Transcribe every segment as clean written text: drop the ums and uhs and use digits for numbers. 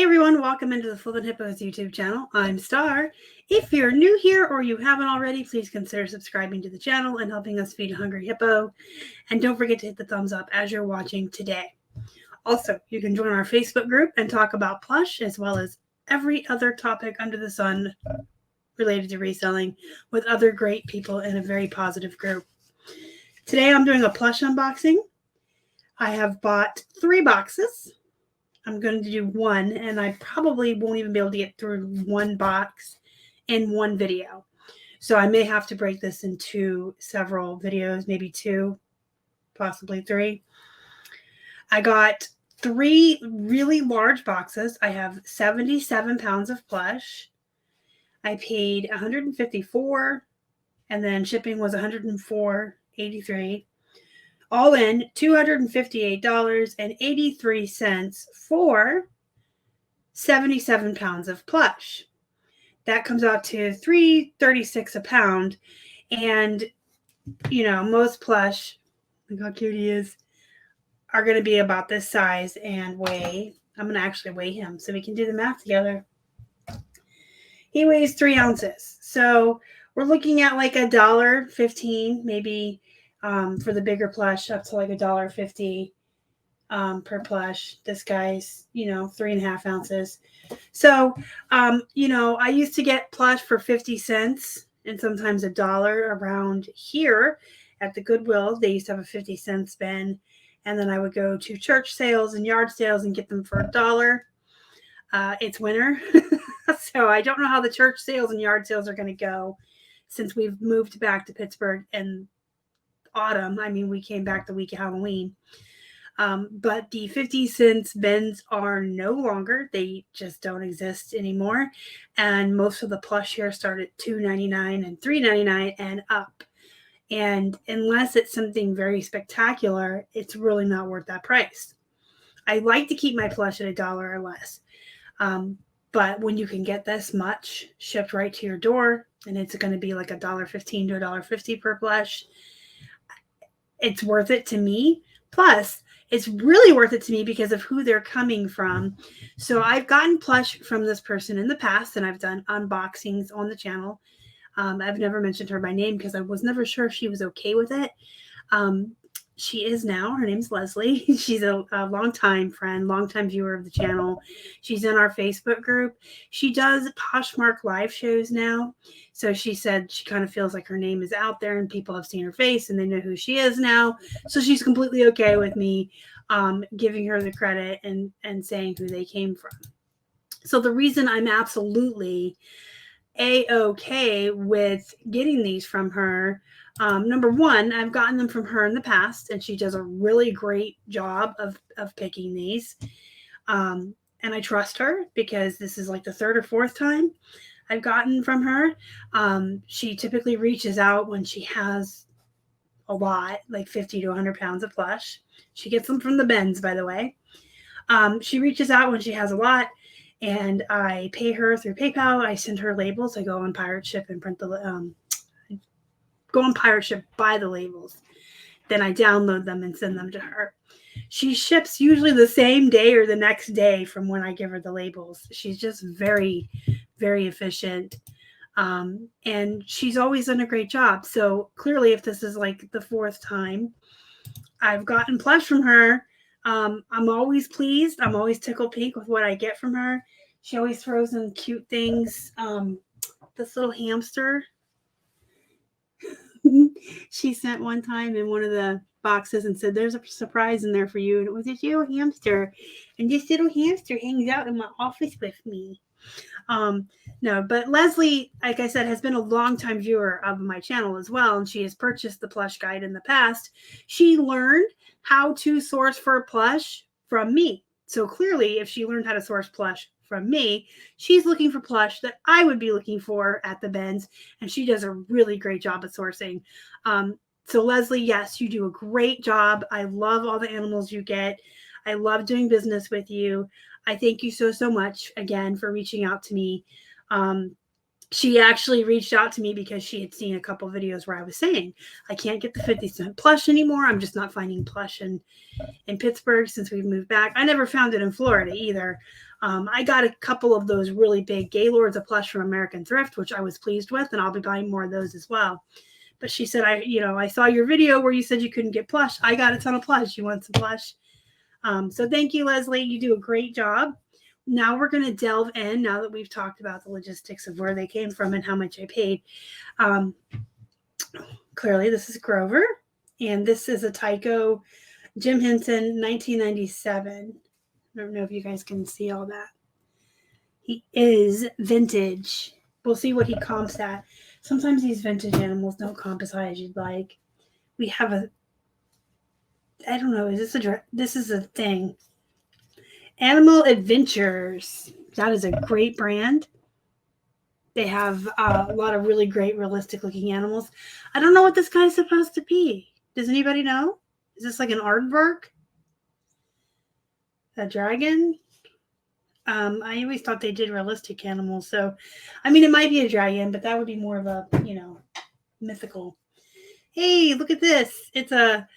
Hey everyone, welcome into the Flippin Hippos YouTube channel. I'm Star. If you're new here or you haven't already, please consider subscribing to the channel and helping us feed a hungry hippo. And don't forget to hit the thumbs up as you're watching today. Also, you can join our Facebook group and talk about Plush as well as every other topic under the sun related to reselling with other great people in a very positive group. Today I'm doing a plush unboxing. I have bought 3 boxes. I'm going to do one, and I probably won't even be able to get through one box in one video. So I may have to break this into several videos, maybe 2, possibly 3. I got 3 really large boxes. I have 77 pounds of plush. I paid $154, and then shipping was $104.83. All in, $258.83 for 77 pounds of plush. That comes out to $3.36 a pound. And, you know, most plush, look how cute he is, are going to be about this size and weigh. I'm going to actually weigh him so we can do the math together. He weighs 3 ounces. So we're looking at like $1.15, maybe. For the bigger plush, up to like $1.50 per plush. This guy's, 3.5 ounces. So, I used to get plush for 50 cents and sometimes $1 around here at the Goodwill. They used to have a 50 cents bin. And then I would go to church sales and yard sales and get them for $1. It's winter. So I don't know how the church sales and yard sales are going to go since we've moved back to Pittsburgh and autumn. I mean, we came back the week of Halloween. But the 50 cents bins are no longer. They just don't exist anymore. And most of the plush here start at $2.99 and $3.99 and up. And unless it's something very spectacular, it's really not worth that price. I like to keep my plush at $1 or less. But when you can get this much shipped right to your door, and it's going to be like $1.15 to $1.50 per plush, it's worth it to me. Plus, it's really worth it to me because of who they're coming from. So I've gotten plush from this person in the past, and I've done unboxings on the channel. I've never mentioned her by name because I was never sure if she was okay with it. She is now. Her name's Leslie. She's a longtime friend, longtime viewer of the channel. She's in our Facebook group. She does Poshmark live shows now. So she said she kind of feels like her name is out there and people have seen her face and they know who she is now. So she's completely okay with me giving her the credit and saying who they came from. So the reason I'm absolutely A-okay with getting these from her, number one, I've gotten them from her in the past, and she does a really great job of picking these. And I trust her because this is like the 3rd or 4th time I've gotten from her. She typically reaches out when she has a lot, like 50 to 100 pounds of plush. She gets them from the bins, by the way. She reaches out when she has a lot, and I pay her through PayPal. I send her labels. I go on Pirate Ship and print the go on Pirate Ship, buy the labels. Then I download them and send them to her. She ships usually the same day or the next day from when I give her the labels. She's just very, very efficient. And she's always done a great job. So clearly, if this is like the 4th time I've gotten plush from her, I'm always pleased. I'm always tickled pink with what I get from her. She always throws in cute things. This little hamster she sent one time in one of the boxes and said, "There's a surprise in there for you." And it was a little hamster. And this little hamster hangs out in my office with me. No, but Leslie, like I said, has been a longtime viewer of my channel as well. And she has purchased the plush guide in the past. She learned how to source for plush from me. So clearly, if she learned how to source plush from me, she's looking for plush that I would be looking for at the bins, and she does a really great job at sourcing. So Leslie, yes, you do a great job. I love all the animals you get. I love doing business with you. I thank you so much again for reaching out to me. She actually reached out to me because she had seen a couple videos where I was saying, I can't get the 50 cent plush anymore. I'm just not finding plush in Pittsburgh since we've moved back. I never found it in Florida either. I got a couple of those really big Gaylords of Plush from American Thrift, which I was pleased with, and I'll be buying more of those as well. But she said, I saw your video where you said you couldn't get plush. I got a ton of plush. You want some plush? So thank you, Leslie. You do a great job. Now we're going to delve in, now that we've talked about the logistics of where they came from and how much I paid. Clearly, this is Grover, and this is a Tyco Jim Henson 1997. I don't know if you guys can see all that. He is vintage. We'll see what he comps at. Sometimes these vintage animals don't comp as high as you'd like. We have I don't know, this is a thing. Animal Adventures. That is a great brand. They have a lot of really great realistic looking animals. I don't know what this guy's supposed to be. Does anybody know? Is this like an aardvark? A dragon? I always thought they did realistic animals. So, I mean, it might be a dragon, but that would be more of a, mythical. Hey, look at this. It's a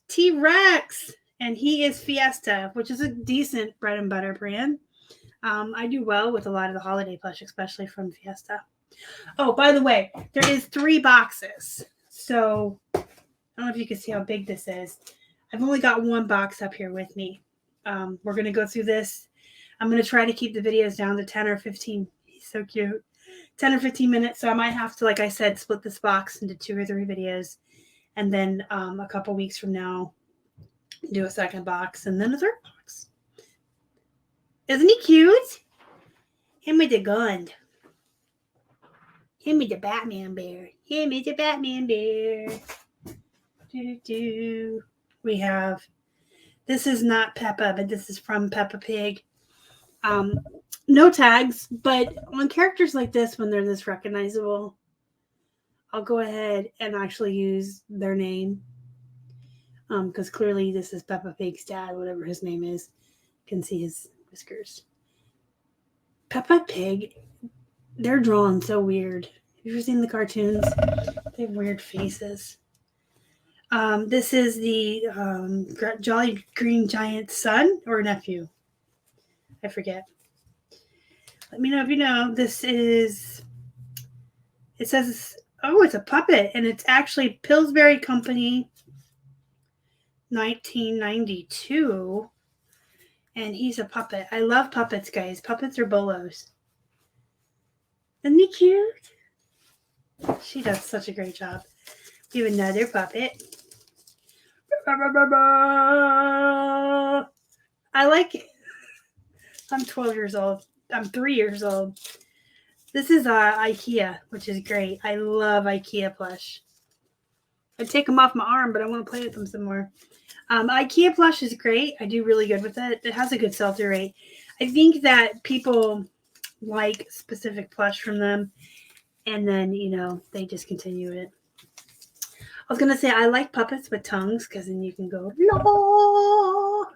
T-Rex, and he is Fiesta, which is a decent bread and butter brand. I do well with a lot of the holiday plush, especially from Fiesta. Oh, by the way, there is 3 boxes. So, I don't know if you can see how big this is. I've only got 1 box up here with me. We're going to go through this. I'm going to try to keep the videos down to 10 or 15. He's so cute. 10 or 15 minutes. So I might have to, like I said, split this box into 2 or 3 videos. And then a couple weeks from now, do a second box and then a third box. Isn't he cute? Him with the gun. Him with the Batman bear. Him with the Batman bear. We have, this is not Peppa, but this is from Peppa Pig. No tags, but on characters like this, when they're this recognizable, I'll go ahead and actually use their name. Because clearly this is Peppa Pig's dad, whatever his name is. You can see his whiskers. Peppa Pig, they're drawn so weird. Have you ever seen the cartoons? They have weird faces. This is the Jolly Green Giant's son or nephew. I forget. Let me know if you know. This is, it says, oh, it's a puppet, and it's actually Pillsbury Company 1992, and he's a puppet. I love puppets, guys. Puppets are bolos. Isn't he cute? She does such a great job. We have another puppet. I like it. I'm 12 years old. I'm 3 years old. This is IKEA, which is great. I love IKEA plush. I'd take them off my arm, but I want to play with them some more. IKEA plush is great. I do really good with it. It has a good sell-through rate. I think that people like specific plush from them, and then, they just continue it. I was going to say I like puppets with tongues, because then you can go, la, la.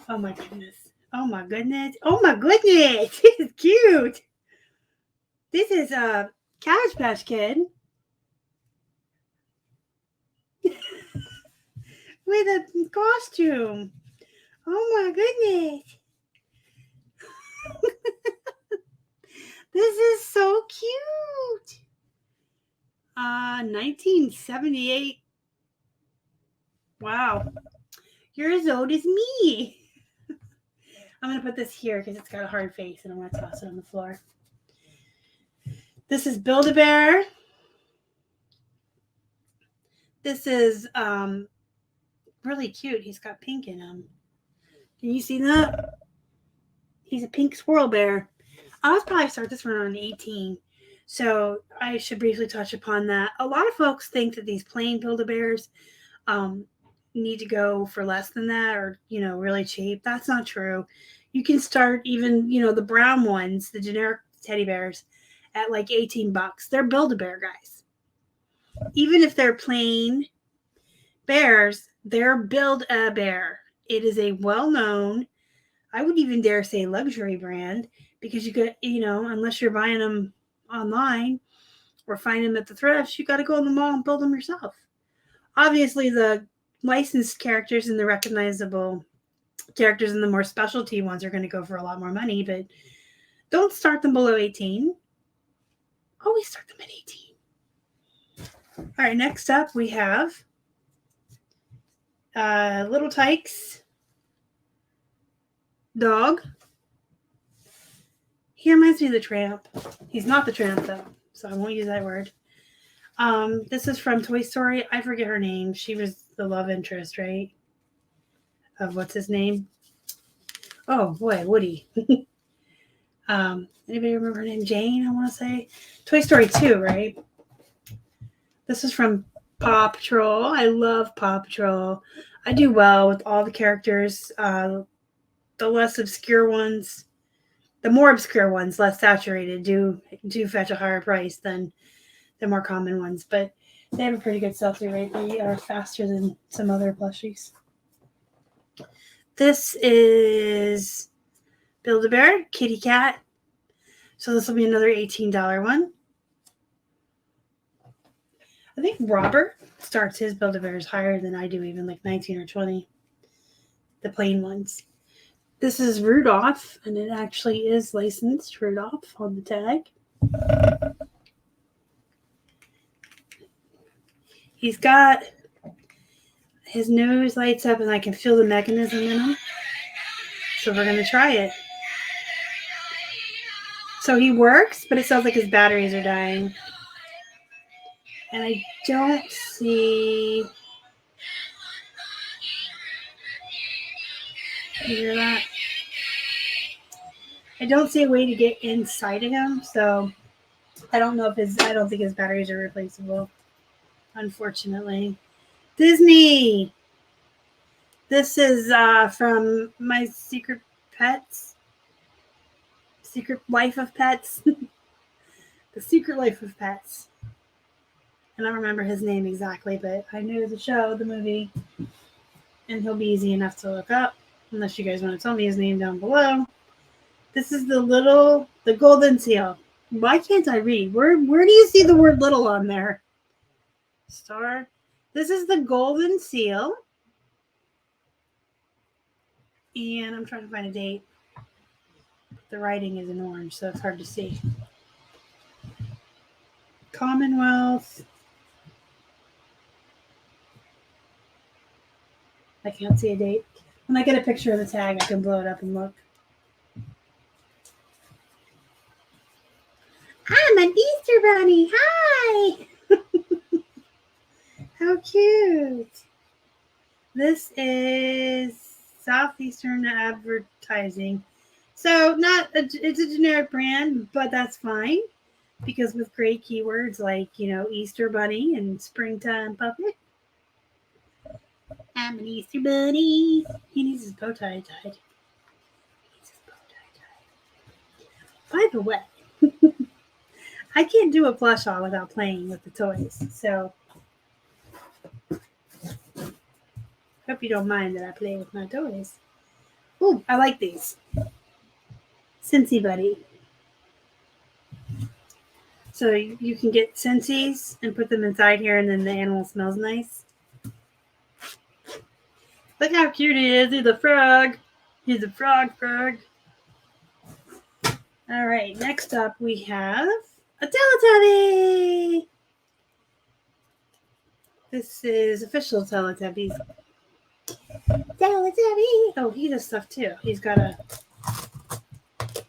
Oh, my goodness. Oh, my goodness. Oh, my goodness. This is cute. This is a Cabbage Patch Kid with a costume. Oh my goodness. This is so cute. 1978. Wow. You're as old as me. I'm going to put this here because it's got a hard face and I'm going to toss it on the floor. This is Build-A-Bear. This is really cute. He's got pink in him. Can you see that? He's a pink squirrel bear. I'll probably start this one on 18. So I should briefly touch upon that. A lot of folks think that these plain Build-A-Bears need to go for less than that, or, really cheap. That's not true. You can start even, the brown ones, the generic teddy bears, at like $18. They're Build-A-Bear, guys. Even if they're plain bears, they're Build-A-Bear. It is a well-known, I would even dare say luxury brand, because you could, unless you're buying them online or find them at the thrifts, you got to go in the mall and build them yourself. Obviously, the licensed characters and the recognizable characters and the more specialty ones are going to go for a lot more money, but don't start them below 18. Always start them at 18. All right, next up we have Little Tykes dog. He reminds me of the Tramp. He's not the Tramp though, so I won't use that word. This is from Toy Story. I forget her name. She was the love interest, right? Of what's his name? Oh boy, Woody. Anybody remember her name? Jane, I want to say. Toy Story 2, right? This is from Paw Patrol. I love Paw Patrol. I do well with all the characters. The less obscure ones, the more obscure ones, less saturated, do fetch a higher price than the more common ones. But they have a pretty good sell-through rate. They are faster than some other plushies. This is Build-A-Bear, kitty cat. So this will be another $18 one. I think Robert starts his Build-A-Bears higher than I do, even like 19 or 20. The plain ones. This is Rudolph, and it actually is licensed Rudolph on the tag. He's got his nose lights up, and I can feel the mechanism in him. So we're going to try it. So he works, but it sounds like his batteries are dying. And I don't see... You hear that? I don't see a way to get inside of him, so I don't know if I don't think his batteries are replaceable, unfortunately. Disney! This is from My Secret Pets. Secret Life of Pets. The Secret Life of Pets. I don't remember his name exactly, but I knew the show, the movie, and he'll be easy enough to look up, unless you guys want to tell me his name down below. This is the golden seal. Why can't I read? Where do you see the word little on there? Star. This is the golden seal. And I'm trying to find a date. The writing is in orange, so it's hard to see. Commonwealth. I can't see a date. When I get a picture of the tag, I can blow it up and look. I'm an Easter bunny. Hi! How cute. This is Southeastern Advertising. So it's a generic brand, but that's fine. Because with great keywords like, Easter bunny and springtime puppet. I'm an Easter bunny. He needs his bow tie tied. By the way, I can't do a plush haul without playing with the toys. So, hope you don't mind that I play with my toys. Ooh, I like these. Scentsy Buddy. So you can get Scentsies and put them inside here, and then the animal smells nice. Look how cute he is. He's a frog. He's a frog. All right, next up we have a Teletubby. This is official Teletubbies. Teletubby. Oh, he does stuff too. He's got a...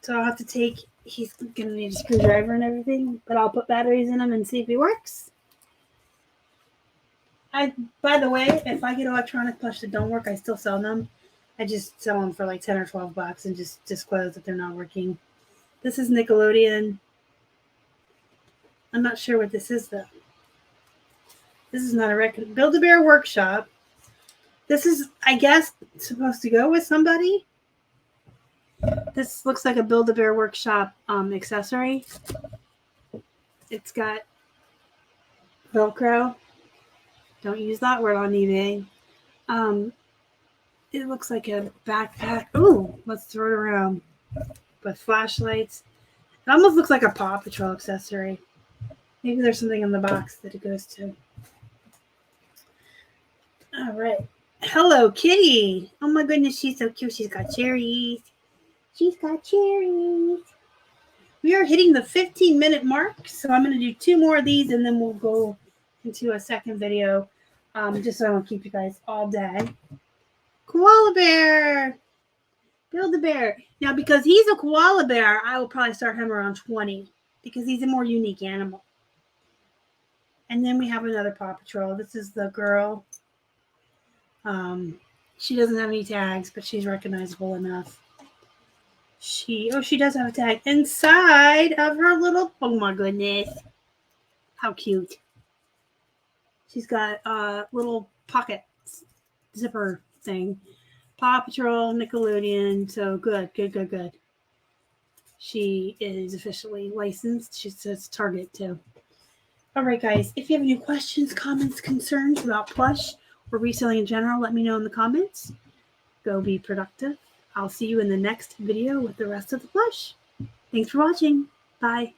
So I'll have to take... He's going to need a screwdriver and everything, but I'll put batteries in him and see if he works. By the way, if I get electronic plush that don't work, I still sell them. I just sell them for like 10 or 12 bucks and just disclose that they're not working. This is Nickelodeon. I'm not sure what this is, though. This is not a record. Build-A-Bear Workshop. This is, I guess, supposed to go with somebody. This looks like a Build-A-Bear Workshop accessory. It's got Velcro. Don't use that word on eBay. It looks like a backpack. Ooh, let's throw it around. With flashlights. It almost looks like a Paw Patrol accessory. Maybe there's something in the box that it goes to. All right. Hello, Kitty. Oh my goodness, she's so cute. She's got cherries. She's got cherries. We are hitting the 15-minute mark, so I'm going to do 2 more of these, and then we'll go into a second video, just so I don't keep you guys all day. Koala bear. Build-A-Bear. Now, because he's a koala bear, I will probably start him around 20, because he's a more unique animal. And then we have another Paw Patrol. This is the girl. She doesn't have any tags, but she's recognizable enough. She does have a tag inside of her little, oh my goodness. How cute. She's got a little pocket zipper thing. Paw Patrol, Nickelodeon, so good. She is officially licensed. She says Target too. All right, guys, if you have any questions, comments, concerns about Plush or reselling in general, let me know in the comments. Go be productive. I'll see you in the next video with the rest of the Plush. Thanks for watching. Bye.